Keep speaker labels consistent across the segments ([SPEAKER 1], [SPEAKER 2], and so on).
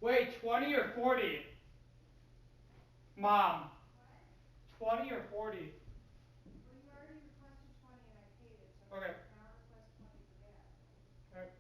[SPEAKER 1] Wait, 20 or 40? Mom, 20 or 40?
[SPEAKER 2] Well, you already requested 20 and I paid it, so
[SPEAKER 1] Okay.
[SPEAKER 2] now request 20 for Dad.
[SPEAKER 1] Alright.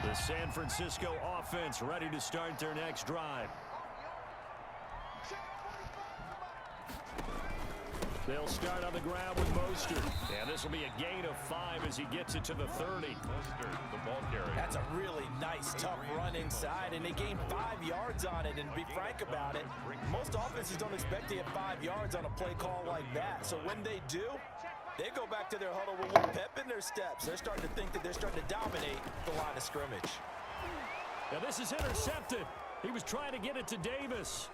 [SPEAKER 3] The San Francisco offense ready to start their next drive. They'll start on the ground with Mostert. And this will be a gain of 5 as he gets it to the 30.
[SPEAKER 4] Mostert, the ball carrier.
[SPEAKER 5] That's a really nice, tough run inside, and they gained 5 yards on it. And to be frank about it, most offenses don't expect to get 5 yards on a play call like that. So when they do, they go back to their huddle with a little pep in their steps. They're starting to think that they're starting to dominate the line of scrimmage.
[SPEAKER 3] Now this is intercepted. He was trying to get it to Davis.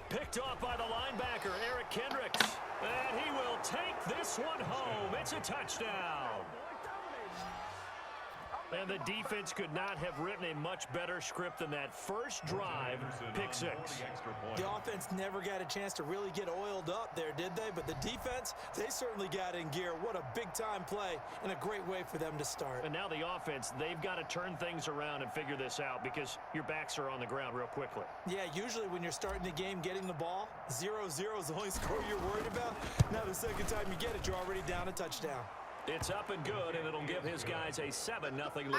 [SPEAKER 3] Picked off by the linebacker, Eric Kendricks. And he will take this one home. It's a touchdown. And the defense could not have written a much better script than that first drive, pick 6.
[SPEAKER 5] The offense never got a chance to really get oiled up there, did they? But the defense, they certainly got in gear. What a big-time play and a great way for them to start.
[SPEAKER 3] And now the offense, they've got to turn things around and figure this out because your backs are on the ground real quickly.
[SPEAKER 5] Yeah, usually when you're starting the game getting the ball, 0-0 is the only score you're worried about. Now the second time you get it, you're already down a touchdown.
[SPEAKER 3] It's up and good, and it'll give his guys a 7-0 lead.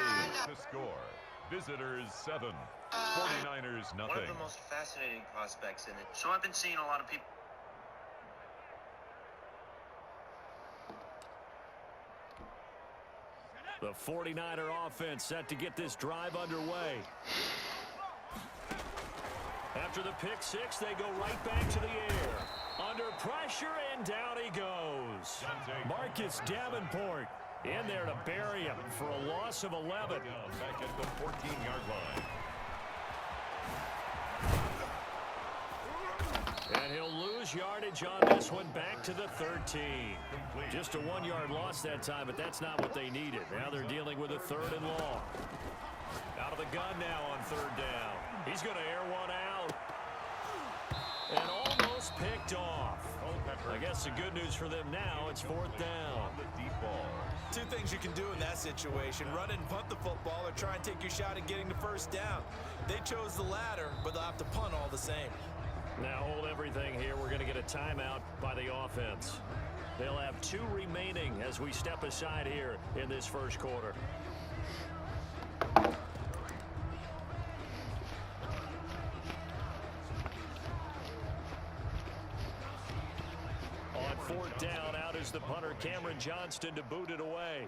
[SPEAKER 4] The score, visitors 7, 49ers nothing.
[SPEAKER 6] One of the most fascinating prospects in it. So I've been seeing a lot of people.
[SPEAKER 3] The 49er offense set to get this drive underway. After the pick 6, they go right back to the air. Under pressure, and down he goes. Marcus Davenport in there to bury him for a loss of 11.
[SPEAKER 4] Back at the 14-yard line.
[SPEAKER 3] And he'll lose yardage on this one, back to the 13. Just a 1-yard loss that time, but that's not what they needed. Now they're dealing with a 3rd and long. Out of the gun now on 3rd down. He's going to air one out. And almost picked off. I guess the good news for them now, it's 4th down.
[SPEAKER 4] The deep ball.
[SPEAKER 5] 2 things you can do in that situation: run and punt the football, or try and take your shot at getting the first down. They chose the latter, but they'll have to punt all the same.
[SPEAKER 3] Now hold everything here. We're going to get a timeout by the offense. They'll have 2 remaining as we step aside here in this first quarter. Johnston to boot it away.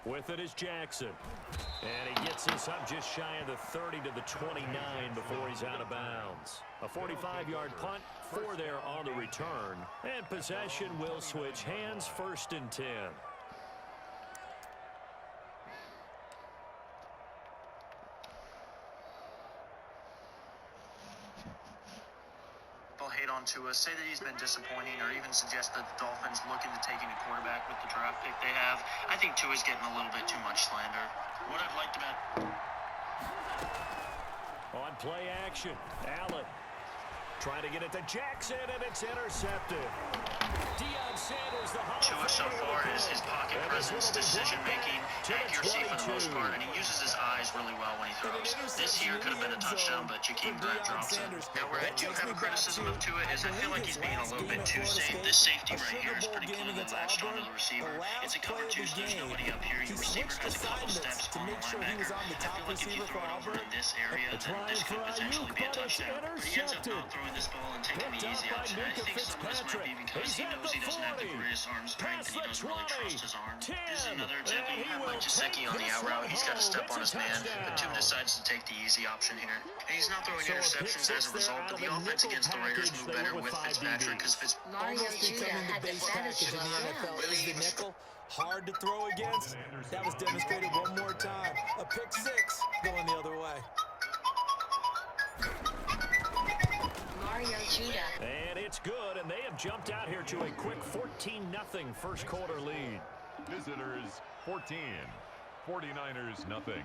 [SPEAKER 3] With it is Jackson. And he gets this up just shy of the 30 to the 29 before he's out of bounds. A 45-yard punt, 4 there on the return. And possession will switch hands, 1st and 10.
[SPEAKER 6] Hate on Tua, say that he's been disappointing, or even suggest that the Dolphins looking to take any quarterback with the draft pick they have. I think Tua's getting a little bit too much slander. What I've liked about...
[SPEAKER 3] On play action, Allen trying to get it to Jackson, and it's intercepted. Deion Sanders, the
[SPEAKER 6] Tua so far is his pocket presence, decision-making, accuracy for the most part, and he uses his eyes really well when he throws. This here could have been a touchdown, but Jakeem Grant drops it. Now, where I do have a criticism of Tua is I feel like he's being a little bit too safe. This safety right here is pretty clearly latched onto the receiver. It's a cover 2, so there's nobody up here. Your receiver has a couple steps on the linebacker. I feel like if you throw it over in this area, then this could potentially be a touchdown. But he ends up not throwing this ball and taking the easy option. I think some of this might be because he knows he doesn't have the greatest arm strength, and he doesn't really trust his arm. This is another example. You have like Gesicki on the out route. He's got to step on his man, but Tua decides to take the easy option here. And he's not throwing interceptions as a result, but the offense against the Raiders moved better with Fitzpatrick because
[SPEAKER 7] Almost becoming the base package in the NFL is the nickel. Hard to throw against. That was demonstrated one more time. A pick 6 going the other way.
[SPEAKER 3] And it's good, and they have jumped out here to a quick 14-0 first quarter lead.
[SPEAKER 4] Visitors 14, 49ers nothing.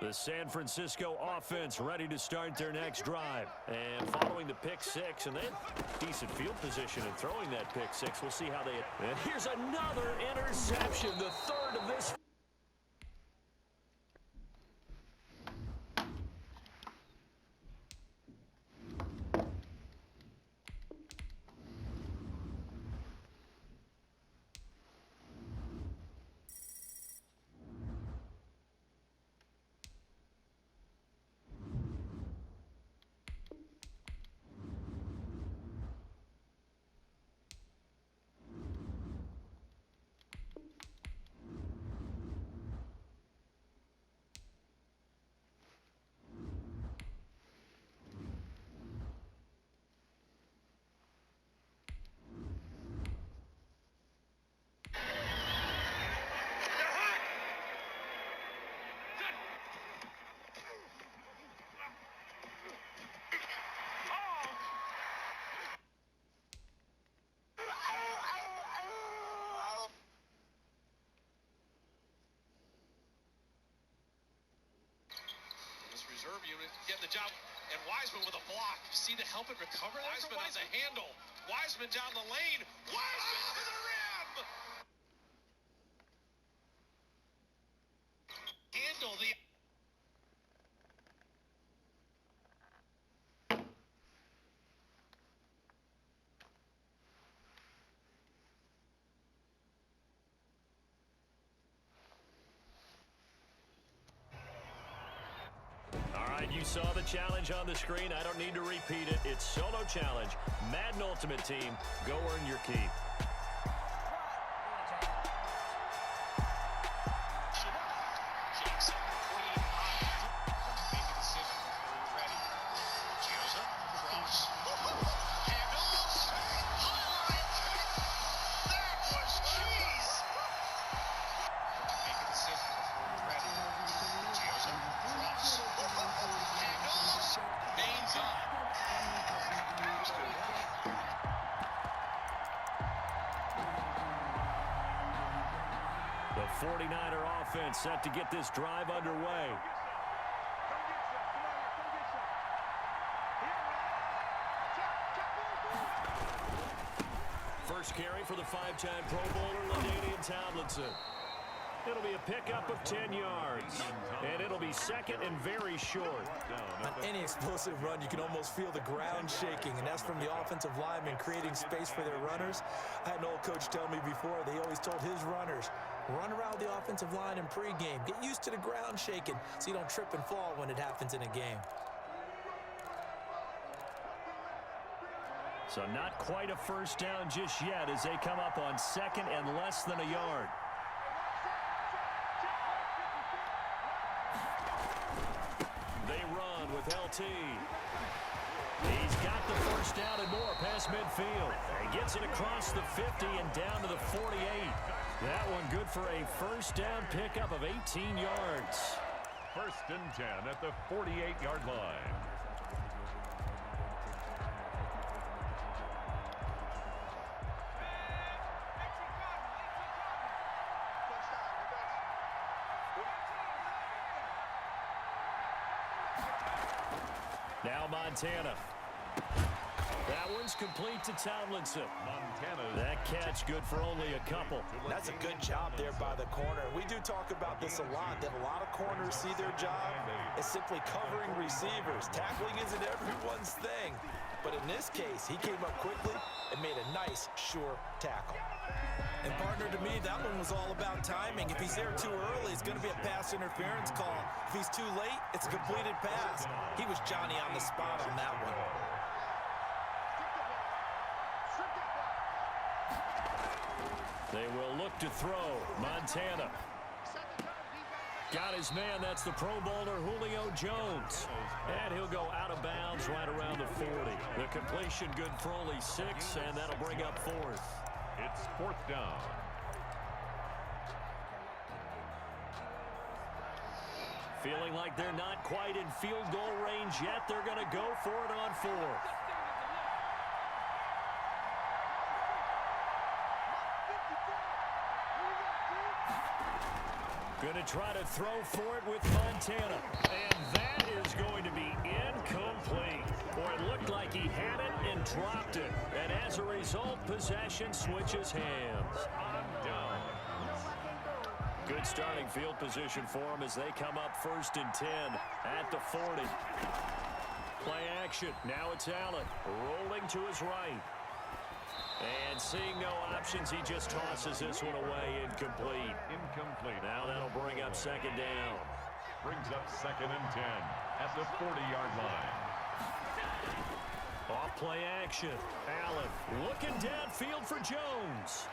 [SPEAKER 3] The San Francisco offense ready to start their next drive. And following the pick 6, and then decent field position in throwing that pick 6. We'll see how they... And here's another interception, the 3rd of this...
[SPEAKER 8] Reserve unit getting the job, and Wiseman with a block. See the help and recover? Wiseman on the handle. Wiseman down the lane. Wiseman to the rim! Handle the...
[SPEAKER 3] You saw the challenge on the screen. I don't need to repeat it. It's solo challenge. Madden Ultimate Team. Go earn your keep. The 49er offense set to get this drive underway. First carry for the 5-time Pro Bowler, LaDainian Tomlinson. It'll be a pickup of 10 yards. And it'll be second and very short.
[SPEAKER 5] On any explosive run, you can almost feel the ground shaking, and that's from the offensive linemen creating space for their runners. I had an old coach tell me before, they always told his runners, run around the offensive line in pregame. Get used to the ground shaking so you don't trip and fall when it happens in a game.
[SPEAKER 3] So not quite a first down just yet as they come up on second and less than a yard. They run with LT. He's got the first down and more past midfield. He gets it across the 50 and down to the 48. That one good for a first down pickup of 18 yards.
[SPEAKER 4] First and 10 at the 48-yard line.
[SPEAKER 3] Now Montana. That one's complete to Tomlinson.
[SPEAKER 4] Montana.
[SPEAKER 3] That catch good for only a couple.
[SPEAKER 5] That's a good job there by the corner. We do talk about this a lot, that a lot of corners see their job as simply covering receivers. Tackling isn't everyone's thing. But in this case, he came up quickly and made a nice, sure tackle. And partner, to me, that one was all about timing. If he's there too early, it's going to be a pass interference call. If he's too late, it's a completed pass. He was Johnny on the spot on that one.
[SPEAKER 3] They will look to throw. Montana. Got his man. That's the Pro Bowler Julio Jones. And he'll go out of bounds right around the 40. The completion good for only 6, and that'll bring up 4th.
[SPEAKER 4] It's 4th down.
[SPEAKER 3] Feeling like they're not quite in field goal range yet. They're going to go for it on 4th. Going to try to throw for it with Montana. And that is going to be incomplete. Or it looked like he had it and dropped it. And as a result, possession switches hands. Good starting field position for them as they come up 1st and 10 at the 40. Play action. Now it's Allen rolling to his right. And seeing no options, he just tosses this one away. Incomplete.
[SPEAKER 4] Incomplete.
[SPEAKER 3] Now that'll bring up 2nd down.
[SPEAKER 4] Brings up 2nd and 10 at the 40-yard line.
[SPEAKER 3] Off play action. Allen looking downfield for Jones.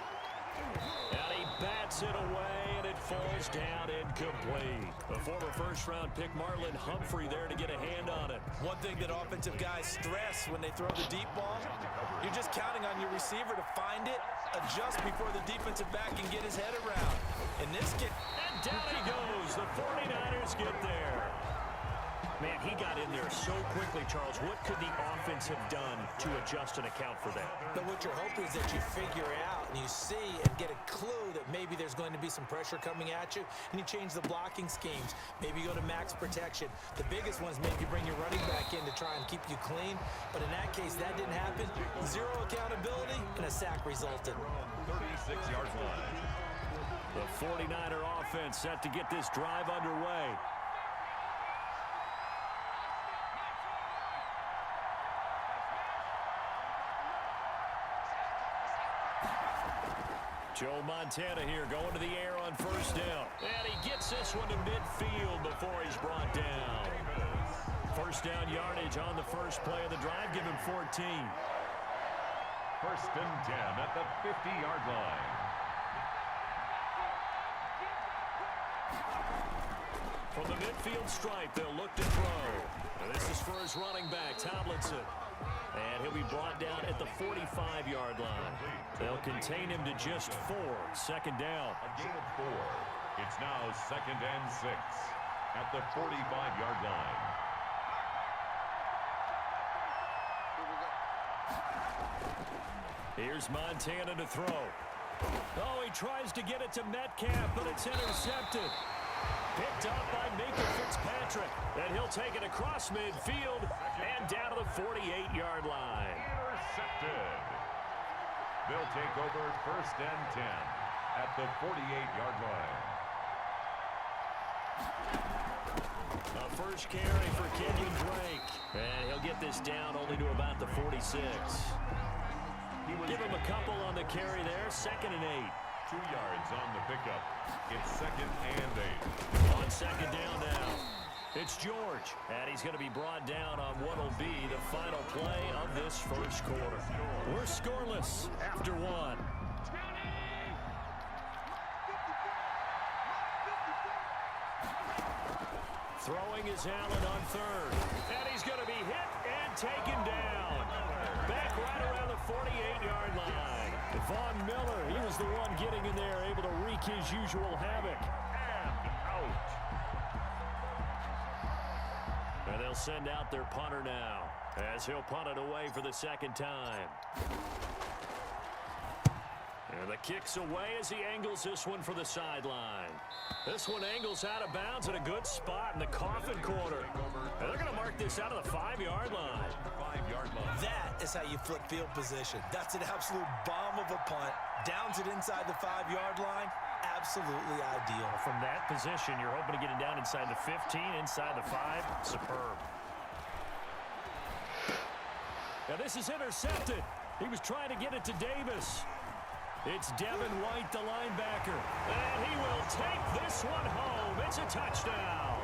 [SPEAKER 3] And he bats it away, and it falls down incomplete. A former first-round pick, Marlon Humphrey, there to get a hand on it.
[SPEAKER 5] One thing that offensive guys stress when they throw the deep ball, you're just counting on your receiver to find it, adjust before the defensive back can get his head around. In this case,
[SPEAKER 3] and down he goes. The 49ers get there. Man, he got in there so quickly, Charles. What could the offense have done to adjust and account for that?
[SPEAKER 5] But what you're hoping is that you figure out and you see and get a clue that maybe there's going to be some pressure coming at you, and you change the blocking schemes. Maybe you go to max protection. The biggest one is maybe you bring your running back in to try and keep you clean. But in that case, that didn't happen. 0 accountability, and a sack resulted.
[SPEAKER 4] 36-yard line.
[SPEAKER 3] The 49er offense set to get this drive underway. Joe Montana here going to the air on 1st down. And he gets this one to midfield before he's brought down. 1st down yardage on the first play of the drive. Give him 14.
[SPEAKER 4] 1st and 10 at the 50-yard line.
[SPEAKER 3] From the midfield stripe, they'll look to throw. And this is for his running back, Tomlinson. And he'll be brought down at the 45-yard line. They'll contain him to just 4. 2nd down.
[SPEAKER 4] A gain of 4. It's now 2nd and 6 at the 45-yard line.
[SPEAKER 3] Here's Montana to throw. Oh, he tries to get it to Metcalf, but it's intercepted. Picked up by Minka Fitzpatrick. And he'll take it across midfield and down to the 48-yard line.
[SPEAKER 4] Intercepted. They'll take over 1st and 10 at the 48-yard line.
[SPEAKER 3] A first carry for Kenyon Drake. And he'll get this down only to about the 46. Give him a couple on the carry there. 2nd and 8.
[SPEAKER 4] 2 yards on the pickup. It's 2nd and 8.
[SPEAKER 3] On 2nd down now, it's George. And he's going to be brought down on what will be the final play of this first quarter. We're scoreless after 1. Throwing is Allen on 3rd. And he's going to be hit and taken down. Back right around the 48-yard line. Von Miller, he was the one getting in there, able to wreak his usual havoc.
[SPEAKER 4] And out.
[SPEAKER 3] And they'll send out their punter now, as he'll punt it away for the 2nd time. And the kick's away as he angles this one for the sideline. This one angles out of bounds at a good spot in the coffin corner. And they're going to mark this out of the 5-yard line.
[SPEAKER 4] 5-yard line.
[SPEAKER 5] That is how you flip field position. That's an absolute bomb of a punt. Downs it inside the 5-yard line. Absolutely ideal.
[SPEAKER 3] From that position, you're hoping to get it down inside the 15, inside the 5. Superb. Now this is intercepted. He was trying to get it to Davis. It's Devin White, the linebacker. And he will take this one home. It's a touchdown.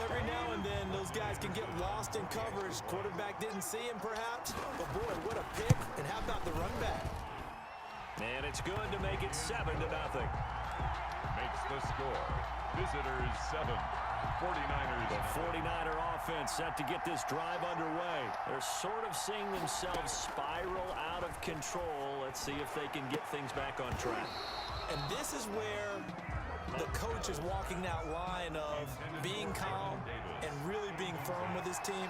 [SPEAKER 5] Every now and then, those guys can get lost in coverage. Quarterback didn't see him, perhaps. But, boy, what a pick. And how about the run back?
[SPEAKER 3] And it's good to make it 7-0.
[SPEAKER 4] Makes the score. Visitors 7. 49ers.
[SPEAKER 3] The 49er offense set to get this drive underway. They're sort of seeing themselves spiral out of control. Let's see if they can get things back on track.
[SPEAKER 5] And this is where the coach is walking that line of being calm and really being firm with his team.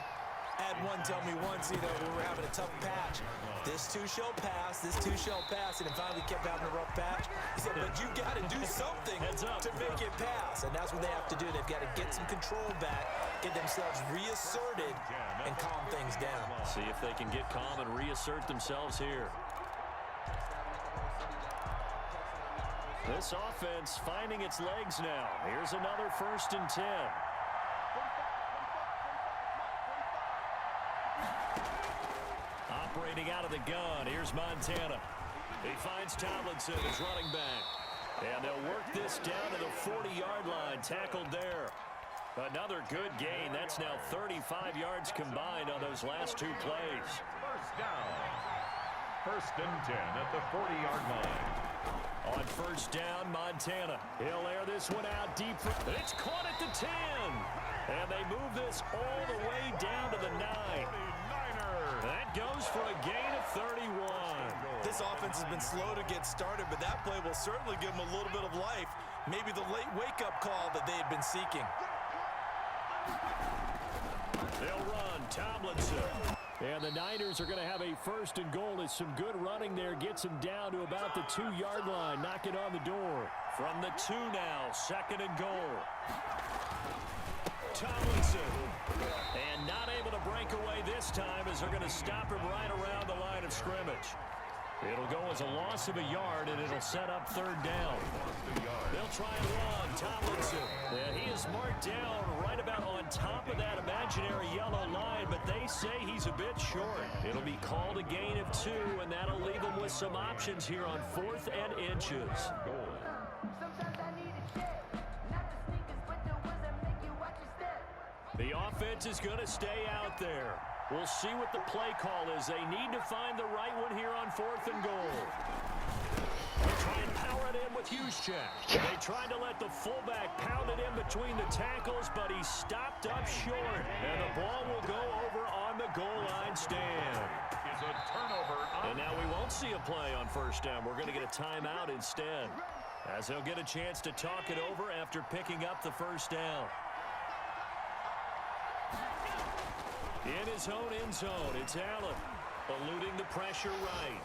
[SPEAKER 5] I had one tell me once, we were having a tough patch. This too shall pass, this too shall pass. And finally we kept having a rough patch. He said, but you got to do something to make it pass. And that's what they have to do. They've got to get some control back, get themselves reasserted, and calm things down.
[SPEAKER 3] See if they can get calm and reassert themselves here. This offense finding its legs now. Here's another 1st and 10. Operating out of the gun, here's Montana. He finds Tomlinson as running back. And they'll work this down to the 40-yard line, tackled there. Another good gain. That's now 35 yards combined on those last 2 plays.
[SPEAKER 4] First down. 1st and 10 at the 40-yard line.
[SPEAKER 3] On 1st down, Montana. He'll air this one out deep. It's caught at the 10. And they move this all the way down to the 9. That goes for a gain of 31.
[SPEAKER 5] This offense has been slow to get started, but that play will certainly give them a little bit of life. Maybe the late wake-up call that they had been seeking.
[SPEAKER 3] They'll run. Tomlinson. And the Niners are going to have a 1st and goal as some good running there gets him down to about the 2-yard line. Knocking on the door. From the 2 now. 2nd and goal. Tomlinson. And not able to break away this time as they're going to stop him right around the line of scrimmage. It'll go as a loss of a yard, and it'll set up 3rd down. They'll try and run. Tomlinson. And he is marked down right about on top of that imaginary yellow line, but they say he's a bit short. It'll be called a gain of 2, and that'll leave him with some options here on 4th and inches. The offense is going to stay out there. We'll see what the play call is. They need to find the right one here on 4th and goal. They try and power it in with Juszczyk. They tried to let the fullback pound it in between the tackles, but he stopped up short. And the ball will go over on the goal line stand.
[SPEAKER 4] Is a turnover.
[SPEAKER 3] And now we won't see a play on 1st down. We're going to get a timeout instead, as they'll get a chance to talk it over after picking up the 1st down. In his own end zone, it's Allen, eluding the pressure right.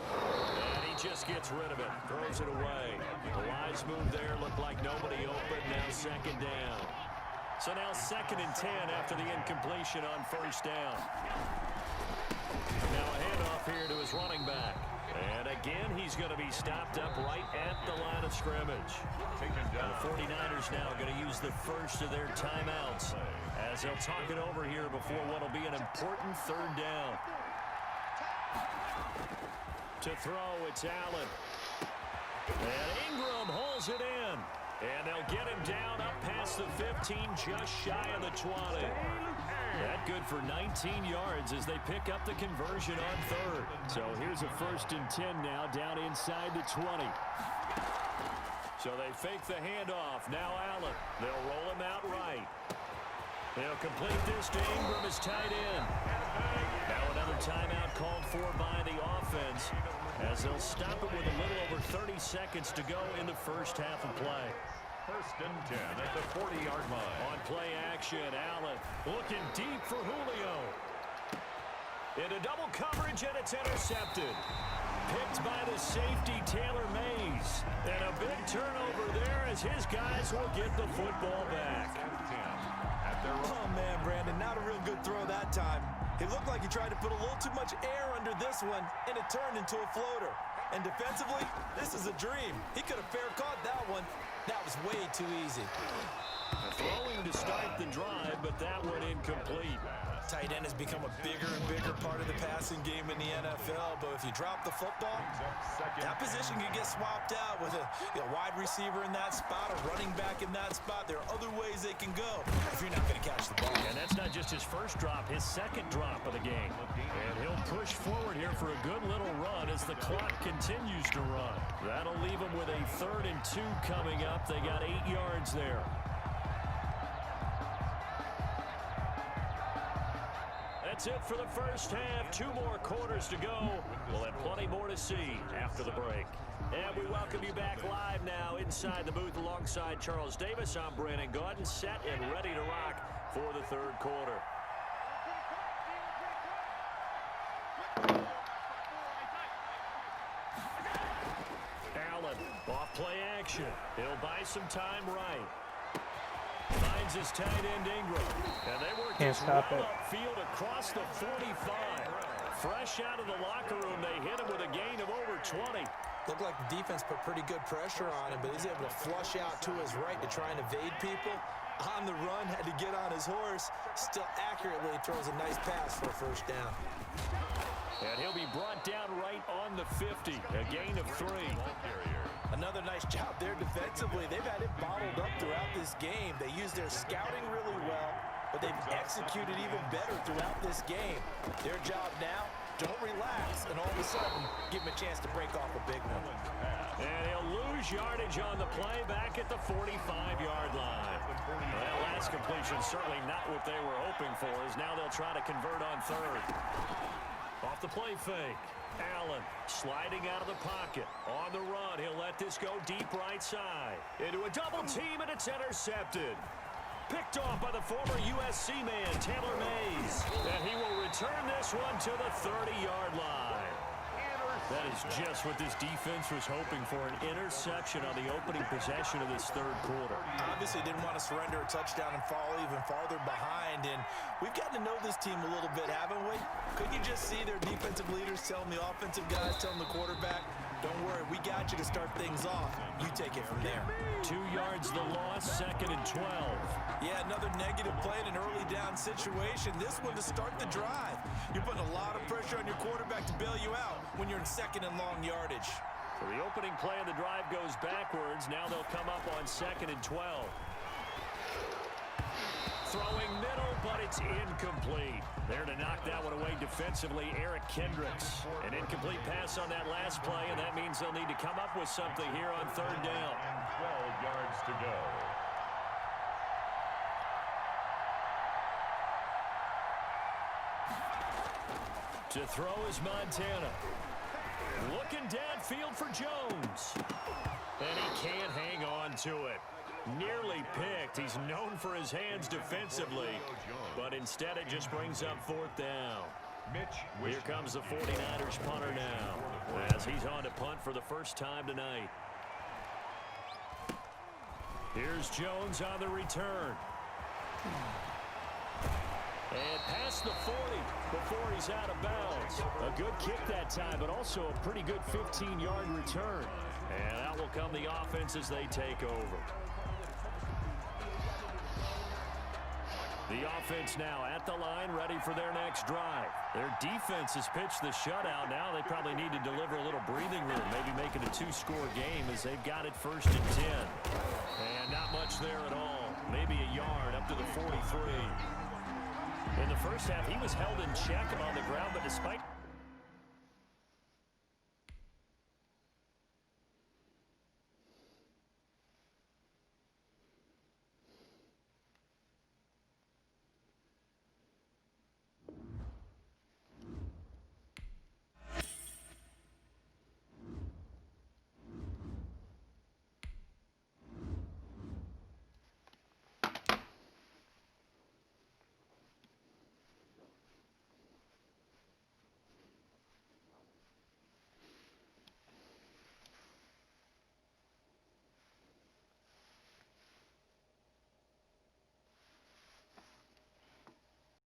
[SPEAKER 3] And he just gets rid of it, throws it away. The wise move there looked like nobody open, now 2nd down. So now 2nd and 10 after the incompletion on 1st down. Now a handoff here to his running back. And again, he's going to be stopped up right at the line of scrimmage. The 49ers now going to use the first of their timeouts as they'll talk it over here before what will be an important third down. To throw, it's Allen. And Ingram holds it in. And they'll get him down up past the 15, just shy of the 20. That good for 19 yards as they pick up the conversion on third. So here's a 1st and 10 now down inside the 20. So they fake the handoff. Now Allen. They'll roll him out right. They'll complete this to Ingram as tight end. Now another timeout called for by the offense as they'll stop it with a little over 30 seconds to go in the first half of play.
[SPEAKER 4] 1st and 10 at the 40-yard line.
[SPEAKER 3] On play action, Allen looking deep for Julio. Into double coverage, and it's intercepted. Picked by the safety, Taylor Mays. And a big turnover there as his guys will get the football back.
[SPEAKER 5] Oh, man, Brandon, not a real good throw that time. It looked like he tried to put a little too much air under this one, and it turned into a floater. And defensively, this is a dream. He could have fair caught that one. That was way too easy.
[SPEAKER 3] Throwing to start the drive, but that one incomplete.
[SPEAKER 5] Tight end has become a bigger and bigger part of the passing game in the NFL, but if you drop the football, that position can get swapped out with a wide receiver in that spot, a running back in that spot. There are other ways they can go if you're not going to catch the ball.
[SPEAKER 3] And that's not just his first drop, his second drop of the game. And he'll push forward here for a good little run as the clock continues to run. That'll leave him with a 3rd and 2 coming up. They got 8 yards there. That's it for the first half. 2 more quarters to go. We'll have plenty more to see after the break. And we welcome you back live now inside the booth alongside Charles Davis. I'm Brandon Gaudin, set and ready to rock for the 3rd quarter. Allen, off play action. He'll buy some time right. Finds his tight end Ingram. And they work this well upfield across the 45. Fresh out of the locker room, they hit him with a gain of over 20.
[SPEAKER 5] Looked like the defense put pretty good pressure on him, but he's able to flush out to his right to try and evade people. On the run, had to get on his horse. Still accurately throws a nice pass for a 1st down.
[SPEAKER 3] And he'll be brought down right on the 50. A gain of 3.
[SPEAKER 5] Another nice job there defensively. They've had it bottled up throughout this game. They used their scouting really well, but they've executed even better throughout this game. Their job now, don't relax, and all of a sudden, give them a chance to break off a big one.
[SPEAKER 3] And he'll lose yardage on the play back at the 45-yard line. That last completion certainly not what they were hoping for, as now they'll try to convert on 3rd. Off the play fake. Allen sliding out of the pocket. On the run, he'll let this go deep right side. Into a double team, and it's intercepted. Picked off by the former USC man, Taylor Mays. And he will return this one to the 30-yard line. That is just what this defense was hoping for, an interception on the opening possession of this 3rd quarter.
[SPEAKER 5] Obviously didn't want to surrender a touchdown and fall even farther behind, and we've gotten to know this team a little bit, haven't we? Couldn't you just see their defensive leaders telling the offensive guys, telling the quarterback, don't worry, we got you to start things off. You take it from there.
[SPEAKER 3] 2 yards the loss, 2nd and 12.
[SPEAKER 5] Yeah, another negative play in an early down situation. This one to start the drive. You're putting a lot of pressure on your quarterback to bail you out when you're in 2nd and long yardage.
[SPEAKER 3] So the opening play of the drive goes backwards. Now they'll come up on 2nd and 12. Throwing middle, but it's incomplete. There to knock that one away defensively, Eric Kendricks. An incomplete pass on that last play, and that means they'll need to come up with something here on 3rd down.
[SPEAKER 4] 12 yards to go.
[SPEAKER 3] To throw is Montana. Looking downfield for Jones. And he can't hang on to it. Nearly picked. He's known for his hands defensively, but instead it just brings up 4th down. Here comes the 49ers punter now, as he's on to punt for the first time tonight. Here's Jones on the return. And past the 40 before he's out of bounds. A good kick that time, but also a pretty good 15-yard return. And out will come the offense as they take over. The offense now at the line, ready for their next drive. Their defense has pitched the shutout. Now they probably need to deliver a little breathing room, maybe make it a two-score game as they've got it 1st and 10. And not much there at all. Maybe a yard up to the 43. In the first half, he was held in check on the ground, but despite